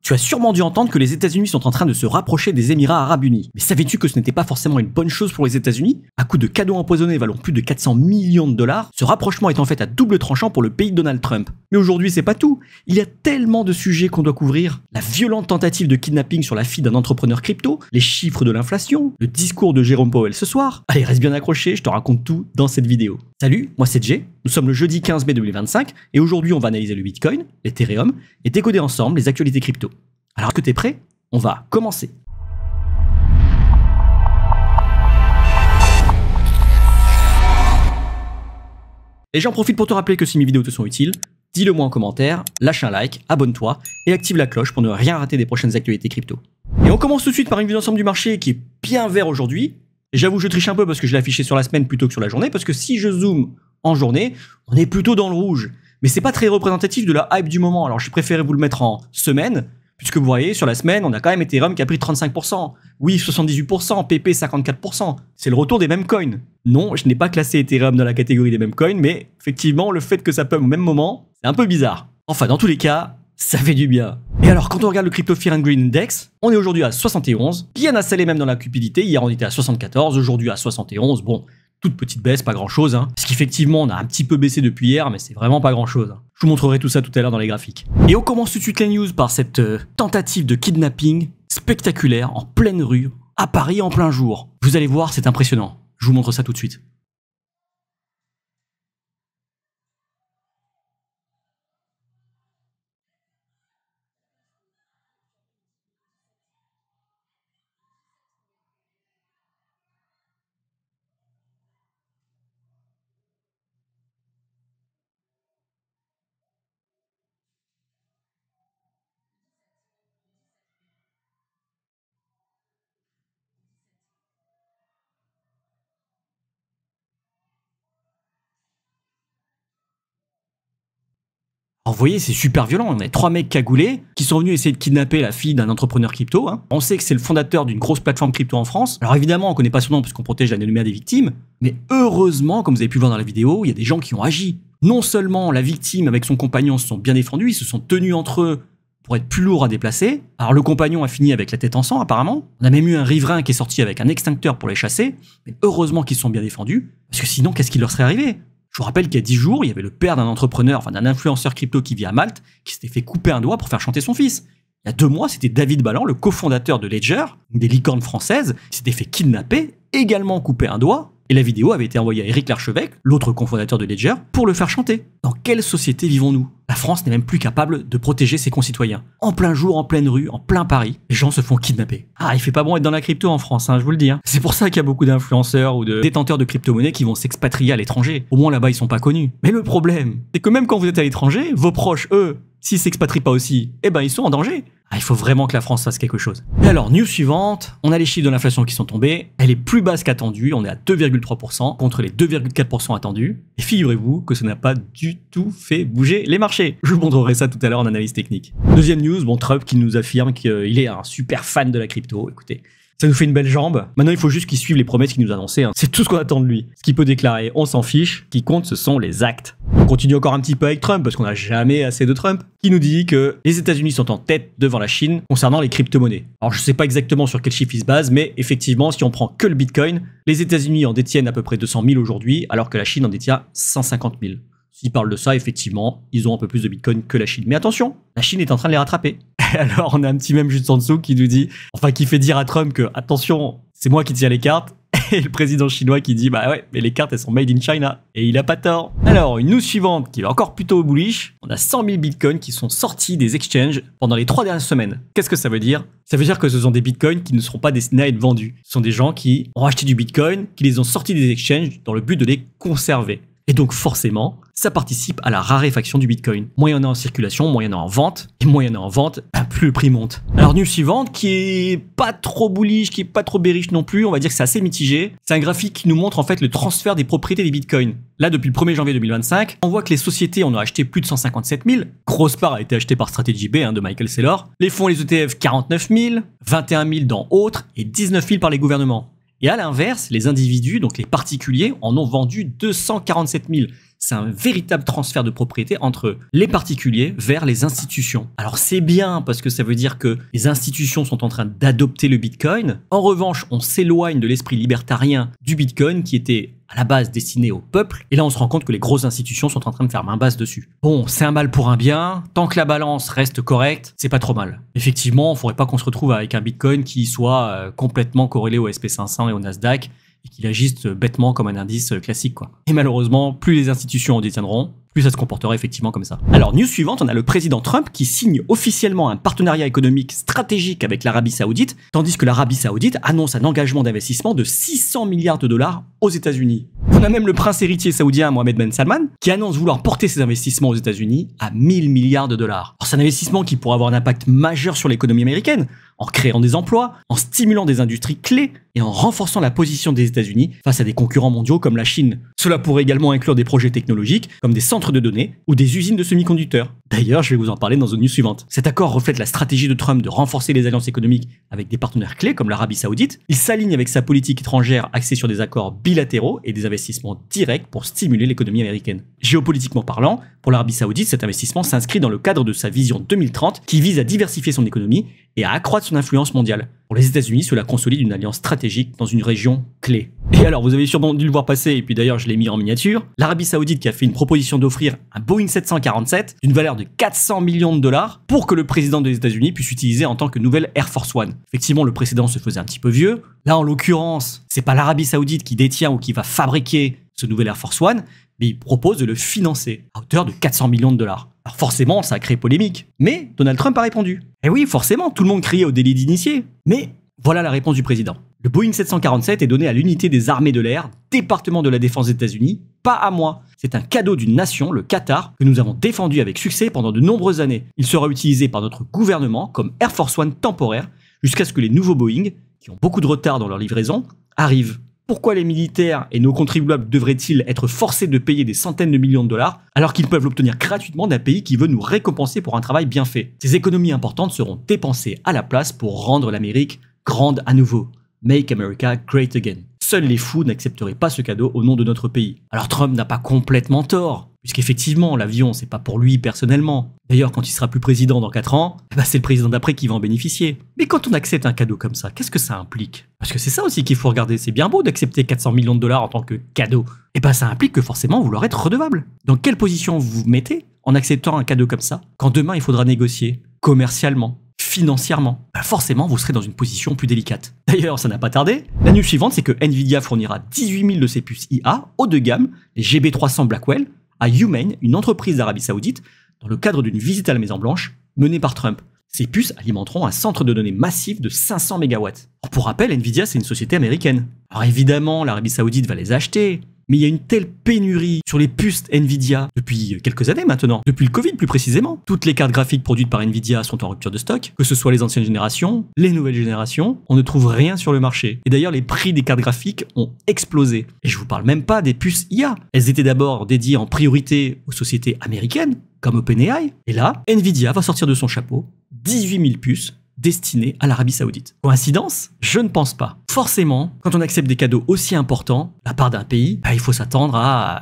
Tu as sûrement dû entendre que les États-Unis sont en train de se rapprocher des Émirats Arabes Unis. Mais savais-tu que ce n'était pas forcément une bonne chose pour les États-Unis? À coup de cadeaux empoisonnés valant plus de 400 millions de dollars, ce rapprochement est en fait à double tranchant pour le pays de Donald Trump. Mais aujourd'hui, c'est pas tout. Il y a tellement de sujets qu'on doit couvrir. La violente tentative de kidnapping sur la fille d'un entrepreneur crypto, les chiffres de l'inflation, le discours de Jérôme Powell ce soir. Allez, reste bien accroché, je te raconte tout dans cette vidéo. Salut, moi c'est Jay. Nous sommes le jeudi 15 mai 2025 et aujourd'hui on va analyser le Bitcoin, l'Ethereum et décoder ensemble les actualités crypto. Alors que t'es prêt? On va commencer. Et j'en profite pour te rappeler que si mes vidéos te sont utiles, dis-le moi en commentaire, lâche un like, abonne-toi et active la cloche pour ne rien rater des prochaines actualités crypto. Et on commence tout de suite par une vue d'ensemble du marché qui est bien vert aujourd'hui. Et j'avoue, je triche un peu parce que je l'ai affiché sur la semaine plutôt que sur la journée, parce que si je zoome en journée, on est plutôt dans le rouge. Mais c'est pas très représentatif de la hype du moment, alors j'ai préféré vous le mettre en semaine, puisque vous voyez, sur la semaine, on a quand même Ethereum qui a pris 35%, WIF 78%, PP 54%. C'est le retour des mêmes coins. Non, je n'ai pas classé Ethereum dans la catégorie des mêmes coins, mais effectivement, le fait que ça peut au même moment, c'est un peu bizarre. Enfin, dans tous les cas, ça fait du bien. Et alors, quand on regarde le Crypto Fear and Greed Index, on est aujourd'hui à 71, bien installé même dans la cupidité. Hier, on était à 74, aujourd'hui à 71. Bon, toute petite baisse, pas grand chose, hein. Parce qu'effectivement, on a un petit peu baissé depuis hier, mais c'est vraiment pas grand chose, hein. Je vous montrerai tout ça tout à l'heure dans les graphiques. Et on commence tout de suite les news par cette tentative de kidnapping spectaculaire en pleine rue, à Paris en plein jour. Vous allez voir, c'est impressionnant. Je vous montre ça tout de suite. Alors vous voyez, c'est super violent. On a 3 mecs cagoulés qui sont venus essayer de kidnapper la fille d'un entrepreneur crypto, hein. On sait que c'est le fondateur d'une grosse plateforme crypto en France. Alors évidemment, on connaît pas son nom parce qu'on protège l'anonymat des victimes. Mais heureusement, comme vous avez pu le voir dans la vidéo, il y a des gens qui ont agi. Non seulement la victime avec son compagnon se sont bien défendus, ils se sont tenus entre eux pour être plus lourds à déplacer. Alors le compagnon a fini avec la tête en sang apparemment. On a même eu un riverain qui est sorti avec un extincteur pour les chasser. Mais heureusement qu'ils se sont bien défendus. Parce que sinon, qu'est-ce qui leur serait arrivé? Je vous rappelle qu'il y a 10 jours, il y avait le père d'un entrepreneur, enfin d'un influenceur crypto qui vit à Malte, qui s'était fait couper un doigt pour faire chanter son fils. Il y a 2 mois, c'était David Ballan, le cofondateur de Ledger, une des licornes françaises, qui s'était fait kidnapper, également couper un doigt, et la vidéo avait été envoyée à Éric Larchevêque, l'autre cofondateur de Ledger, pour le faire chanter. Dans quelle société vivons-nous? La France n'est même plus capable de protéger ses concitoyens. En plein jour, en pleine rue, en plein Paris, les gens se font kidnapper. Ah, il fait pas bon être dans la crypto en France, hein, je vous le dis. Hein. C'est pour ça qu'il y a beaucoup d'influenceurs ou de détenteurs de crypto-monnaies qui vont s'expatrier à l'étranger. Au moins là-bas, ils sont pas connus. Mais le problème, c'est que même quand vous êtes à l'étranger, vos proches, eux, s'ils s'expatrient pas aussi, eh ben ils sont en danger. Ah, il faut vraiment que la France fasse quelque chose. Et alors, news suivante, on a les chiffres de l'inflation qui sont tombés. Elle est plus basse qu'attendue, on est à 2,3% contre les 2,4% attendus. Et figurez-vous que ça n'a pas du tout fait bouger les marchés. Je vous montrerai ça tout à l'heure en analyse technique. Deuxième news, bon, Trump qui nous affirme qu'il est un super fan de la crypto. Écoutez, ça nous fait une belle jambe. Maintenant, il faut juste qu'il suive les promesses qu'il nous a annoncées, hein. C'est tout ce qu'on attend de lui. Ce qu'il peut déclarer, on s'en fiche. Ce qui compte, ce sont les actes. On continue encore un petit peu avec Trump, parce qu'on n'a jamais assez de Trump, qui nous dit que les États-Unis sont en tête devant la Chine concernant les crypto-monnaies. Alors, je sais pas exactement sur quel chiffre il se base, mais effectivement, si on prend que le Bitcoin, les États-Unis en détiennent à peu près 200 000 aujourd'hui, alors que la Chine en détient 150 000. S'ils parlent de ça, effectivement, ils ont un peu plus de Bitcoin que la Chine. Mais attention, la Chine est en train de les rattraper. Alors, on a un petit mème juste en dessous qui nous dit, enfin, qui fait dire à Trump que, attention, c'est moi qui tiens les cartes. Et le président chinois qui dit, bah ouais, mais les cartes, elles sont made in China. Et il a pas tort. Alors, une news suivante qui est encore plutôt bullish. On a 100 000 bitcoins qui sont sortis des exchanges pendant les 3 dernières semaines. Qu'est-ce que ça veut dire? Ça veut dire que ce sont des bitcoins qui ne seront pas destinés à être vendus. Ce sont des gens qui ont acheté du bitcoin, qui les ont sortis des exchanges dans le but de les conserver. Et donc forcément, ça participe à la raréfaction du Bitcoin. Moins il y en a en circulation, moins il y en a en vente. Et moins il y en a en vente, plus le prix monte. Alors news suivante, qui est pas trop bullish, qui est pas trop bearish non plus, on va dire que c'est assez mitigé. C'est un graphique qui nous montre en fait le transfert des propriétés des Bitcoins. Là, depuis le 1er janvier 2025, on voit que les sociétés en ont acheté plus de 157 000. Grosse part a été achetée par Strategy B, de Michael Saylor. Les fonds et les ETF, 49 000, 21 000 dans autres et 19 000 par les gouvernements. Et à l'inverse, les individus, donc les particuliers, en ont vendu 247 000. C'est un véritable transfert de propriété entre les particuliers vers les institutions. Alors c'est bien parce que ça veut dire que les institutions sont en train d'adopter le Bitcoin. En revanche, on s'éloigne de l'esprit libertarien du Bitcoin qui était à la base destiné au peuple. Et là, on se rend compte que les grosses institutions sont en train de faire main basse dessus. Bon, c'est un mal pour un bien. Tant que la balance reste correcte, c'est pas trop mal. Effectivement, il faudrait pas qu'on se retrouve avec un Bitcoin qui soit complètement corrélé au SP500 et au Nasdaq et qu'il agisse bêtement comme un indice classique, quoi. Et malheureusement, plus les institutions en détiendront, plus ça se comportera effectivement comme ça. Alors, news suivante, on a le président Trump qui signe officiellement un partenariat économique stratégique avec l'Arabie Saoudite, tandis que l'Arabie Saoudite annonce un engagement d'investissement de 600 milliards de dollars aux États-Unis. On a même le prince héritier saoudien Mohammed Ben Salman qui annonce vouloir porter ses investissements aux États-Unis à 1000 milliards de dollars. Alors, c'est un investissement qui pourrait avoir un impact majeur sur l'économie américaine, en créant des emplois, en stimulant des industries clés et en renforçant la position des États-Unis face à des concurrents mondiaux comme la Chine. Cela pourrait également inclure des projets technologiques comme des centres de données ou des usines de semi-conducteurs. D'ailleurs, je vais vous en parler dans une news suivante. Cet accord reflète la stratégie de Trump de renforcer les alliances économiques avec des partenaires clés comme l'Arabie Saoudite. Il s'aligne avec sa politique étrangère axée sur des accords bilatéraux et des investissements directs pour stimuler l'économie américaine. Géopolitiquement parlant, pour l'Arabie Saoudite, cet investissement s'inscrit dans le cadre de sa vision 2030 qui vise à diversifier son économie et à accroître son influence mondiale. Pour les États-Unis, cela consolide une alliance stratégique dans une région clé. Et alors, vous avez sûrement dû le voir passer, et puis d'ailleurs, je l'ai mis en miniature, l'Arabie Saoudite qui a fait une proposition d'offrir un Boeing 747 d'une valeur de 400 millions de dollars pour que le président des États-Unis puisse utiliser en tant que nouvelle Air Force One. Effectivement, le précédent se faisait un petit peu vieux. Là, en l'occurrence, c'est pas l'Arabie Saoudite qui détient ou qui va fabriquer ce nouvel Air Force One, mais il propose de le financer à hauteur de 400 millions de dollars. Alors forcément, ça a créé polémique. Mais Donald Trump a répondu. Et oui, forcément, tout le monde criait au délit d'initié. Mais voilà la réponse du président. Le Boeing 747 est donné à l'unité des armées de l'air, département de la défense des États-Unis, pas à moi. C'est un cadeau d'une nation, le Qatar, que nous avons défendu avec succès pendant de nombreuses années. Il sera utilisé par notre gouvernement comme Air Force One temporaire, jusqu'à ce que les nouveaux Boeing, qui ont beaucoup de retard dans leur livraison, arrivent. Pourquoi les militaires et nos contribuables devraient-ils être forcés de payer des centaines de millions de dollars alors qu'ils peuvent l'obtenir gratuitement d'un pays qui veut nous récompenser pour un travail bien fait? Ces économies importantes seront dépensées à la place pour rendre l'Amérique grande à nouveau. Make America Great Again. Seuls les fous n'accepteraient pas ce cadeau au nom de notre pays. Alors Trump n'a pas complètement tort, puisqu'effectivement l'avion c'est pas pour lui personnellement. D'ailleurs quand il sera plus président dans 4 ans, c'est le président d'après qui va en bénéficier. Mais quand on accepte un cadeau comme ça, qu'est-ce que ça implique? Parce que c'est ça aussi qu'il faut regarder, c'est bien beau d'accepter 400 millions de dollars en tant que cadeau. Et ça implique que forcément vous leur êtes redevable. Dans quelle position vous vous mettez en acceptant un cadeau comme ça, quand demain il faudra négocier commercialement, financièrement, forcément vous serez dans une position plus délicate. D'ailleurs, ça n'a pas tardé. La news suivante, c'est que Nvidia fournira 18 000 de ses puces IA haut de gamme, les GB300 Blackwell, à Humane, une entreprise d'Arabie Saoudite, dans le cadre d'une visite à la Maison Blanche menée par Trump. Ces puces alimenteront un centre de données massif de 500 MW. Alors pour rappel, Nvidia, c'est une société américaine. Alors évidemment, l'Arabie Saoudite va les acheter, mais il y a une telle pénurie sur les puces Nvidia depuis quelques années maintenant, depuis le Covid plus précisément. Toutes les cartes graphiques produites par Nvidia sont en rupture de stock, que ce soit les anciennes générations, les nouvelles générations, on ne trouve rien sur le marché. Et d'ailleurs, les prix des cartes graphiques ont explosé. Et je vous parle même pas des puces IA. Elles étaient d'abord dédiées en priorité aux sociétés américaines, comme OpenAI. Et là, Nvidia va sortir de son chapeau 18 000 puces destiné à l'Arabie Saoudite. Coïncidence? Je ne pense pas. Forcément, quand on accepte des cadeaux aussi importants de la part d'un pays, il faut s'attendre à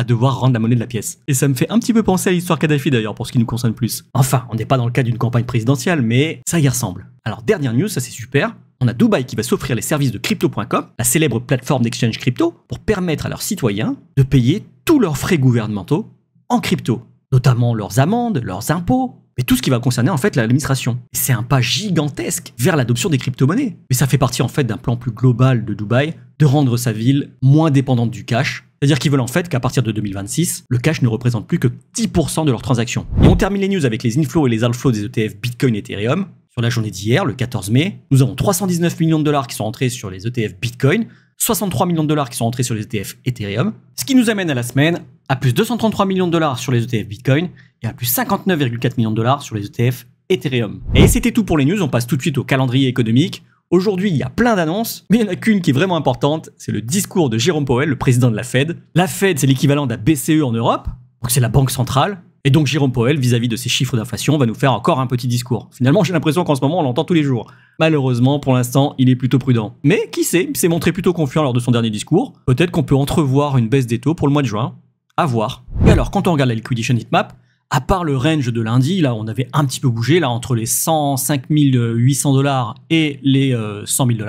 devoir rendre la monnaie de la pièce. Et ça me fait un petit peu penser à l'histoire Kadhafi d'ailleurs, pour ce qui nous concerne plus. Enfin, on n'est pas dans le cas d'une campagne présidentielle, mais ça y ressemble. Alors, dernière news, ça c'est super. On a Dubaï qui va s'offrir les services de Crypto.com, la célèbre plateforme d'exchange crypto, pour permettre à leurs citoyens de payer tous leurs frais gouvernementaux en crypto, notamment leurs amendes, leurs impôts, mais tout ce qui va concerner en fait l'administration. C'est un pas gigantesque vers l'adoption des crypto-monnaies. Mais ça fait partie en fait d'un plan plus global de Dubaï de rendre sa ville moins dépendante du cash. C'est-à-dire qu'ils veulent en fait qu'à partir de 2026, le cash ne représente plus que 10% de leurs transactions. Et on termine les news avec les inflows et les outflows des ETF Bitcoin et Ethereum. Sur la journée d'hier, le 14 mai, nous avons 319 millions de dollars qui sont entrés sur les ETF Bitcoin, 63 millions de dollars qui sont entrés sur les ETF Ethereum, ce qui nous amène à la semaine à plus 233 millions de dollars sur les ETF Bitcoin et à plus 59,4 millions de dollars sur les ETF Ethereum. Et c'était tout pour les news, on passe tout de suite au calendrier économique. Aujourd'hui, il y a plein d'annonces, mais il n'y en a qu'une qui est vraiment importante, c'est le discours de Jérôme Powell, le président de la Fed. La Fed, c'est l'équivalent de la BCE en Europe, donc c'est la banque centrale. Et donc Jérôme Powell, vis-à-vis de ces chiffres d'inflation, va nous faire encore un petit discours. Finalement, j'ai l'impression qu'en ce moment, on l'entend tous les jours. Malheureusement, pour l'instant, il est plutôt prudent. Mais qui sait, il s'est montré plutôt confiant lors de son dernier discours. Peut-être qu'on peut entrevoir une baisse des taux pour le mois de juin. À voir. Et alors, quand on regarde la liquidation heatmap, à part le range de lundi, là, on avait un petit peu bougé, là, entre les 105 800 $ et les 100 000 $,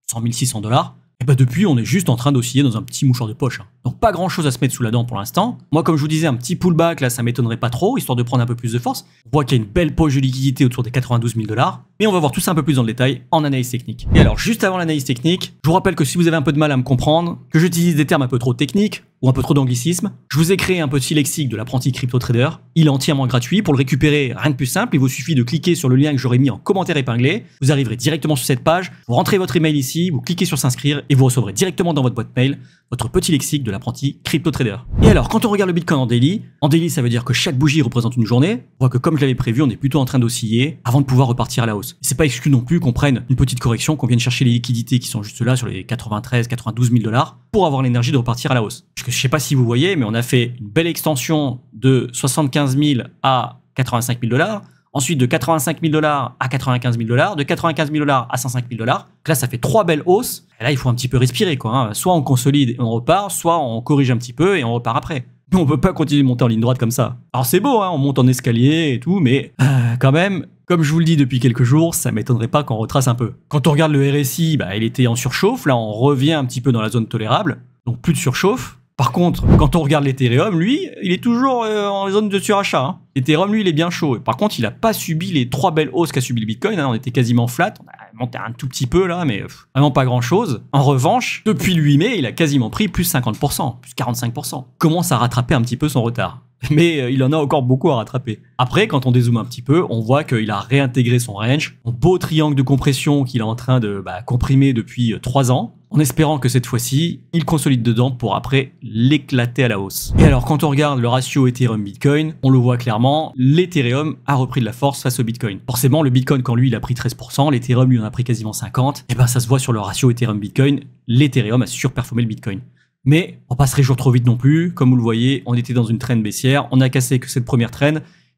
100 600 $. Et bah depuis, on est juste en train d'osciller dans un petit mouchoir de poche. Donc pas grand chose à se mettre sous la dent pour l'instant. Moi, comme je vous disais, un petit pullback, là, ça m'étonnerait pas trop, histoire de prendre un peu plus de force. On voit qu'il y a une belle poche de liquidité autour des 92 000 $. Mais on va voir tout ça un peu plus dans le détail en analyse technique. Et alors, juste avant l'analyse technique, je vous rappelle que si vous avez un peu de mal à me comprendre, que j'utilise des termes un peu trop techniques, ou un peu trop d'anglicisme, je vous ai créé un petit lexique de l'apprenti crypto trader. Il est entièrement gratuit. Pour le récupérer, rien de plus simple. Il vous suffit de cliquer sur le lien que j'aurai mis en commentaire épinglé. Vous arriverez directement sur cette page. Vous rentrez votre email ici, vous cliquez sur s'inscrire et vous recevrez directement dans votre boîte mail votre petit lexique de l'apprenti crypto trader. Et alors, quand on regarde le Bitcoin en daily, ça veut dire que chaque bougie représente une journée. On voit que comme je l'avais prévu, on est plutôt en train d'osciller avant de pouvoir repartir à la hausse. C'est pas exclu non plus qu'on prenne une petite correction, qu'on vienne chercher les liquidités qui sont juste là sur les 93, 92 000 $ pour avoir l'énergie de repartir à la hausse. Parce que je sais pas si vous voyez, mais on a fait une belle extension de 75 000 à 85 000 $. Ensuite, de 85 000 $ à 95 000 $, de 95 000 $ à 105 000 $. Là, ça fait 3 belles hausses. Et là, il faut un petit peu respirer, quoi. Soit on consolide et on repart, soit on corrige un petit peu et on repart après. Mais on peut pas continuer de monter en ligne droite comme ça. Alors c'est beau, on monte en escalier et tout, mais quand même, comme je vous le dis depuis quelques jours, ça m'étonnerait pas qu'on retrace un peu. Quand on regarde le RSI, il était en surchauffe. Là, on revient un petit peu dans la zone tolérable, donc plus de surchauffe. Par contre, quand on regarde l'Ethereum, lui, il est toujours en zone de surachat. L'Ethereum, lui, il est bien chaud. Par contre, il n'a pas subi les 3 belles hausses qu'a subi le Bitcoin. On était quasiment flat. On a monté un tout petit peu là, mais vraiment pas grand-chose. En revanche, depuis le 8 mai, il a quasiment pris plus 50%, plus 45%. Commence à rattraper un petit peu son retard. Mais il en a encore beaucoup à rattraper. Après, quand on dézoome un petit peu, on voit qu'il a réintégré son range, un beau triangle de compression qu'il est en train de comprimer depuis 3 ans, en espérant que cette fois-ci, il consolide dedans pour après l'éclater à la hausse. Et alors, quand on regarde le ratio Ethereum-Bitcoin, on le voit clairement, l'Ethereum a repris de la force face au Bitcoin. Forcément, le Bitcoin, quand lui, il a pris 13%, l'Ethereum, lui, en a pris quasiment 50%, et ça se voit sur le ratio Ethereum-Bitcoin, l'Ethereum a surperformé le Bitcoin. Mais on va pas se réjouir trop vite non plus. Comme vous le voyez, on était dans une trend baissière. On a cassé que cette première trend.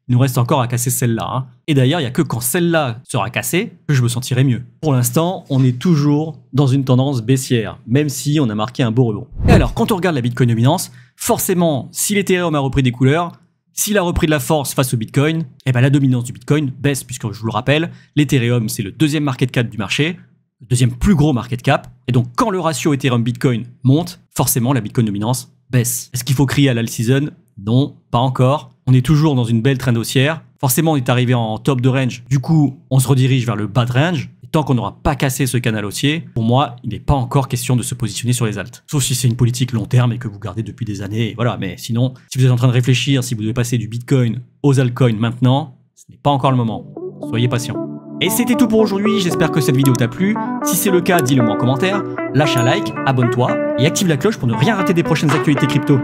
Il nous reste encore à casser celle-là. Et d'ailleurs, il n'y a que quand celle-là sera cassée que je me sentirai mieux. Pour l'instant, on est toujours dans une tendance baissière, même si on a marqué un beau rebond. Et alors, quand on regarde la Bitcoin dominance, forcément, si l'Ethereum a repris des couleurs, s'il a repris de la force face au Bitcoin, la dominance du Bitcoin baisse, puisque je vous le rappelle, l'Ethereum, c'est le deuxième market cap du marché, le deuxième plus gros market cap. Et donc, quand le ratio Ethereum-Bitcoin monte, forcément, la Bitcoin dominance baisse. Est-ce qu'il faut crier à l'all season? Non, pas encore. On est toujours dans une belle trend haussière. Forcément, on est arrivé en top de range. Du coup, on se redirige vers le bas de range. Et tant qu'on n'aura pas cassé ce canal haussier, pour moi, il n'est pas encore question de se positionner sur les alts. Sauf si c'est une politique long terme et que vous gardez depuis des années. Voilà, mais sinon, si vous êtes en train de réfléchir, si vous devez passer du Bitcoin aux altcoins maintenant, ce n'est pas encore le moment. Soyez patient. Et c'était tout pour aujourd'hui, j'espère que cette vidéo t'a plu. Si c'est le cas, dis-le moi en commentaire, lâche un like, abonne-toi et active la cloche pour ne rien rater des prochaines actualités crypto.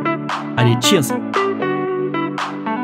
Allez, cheers!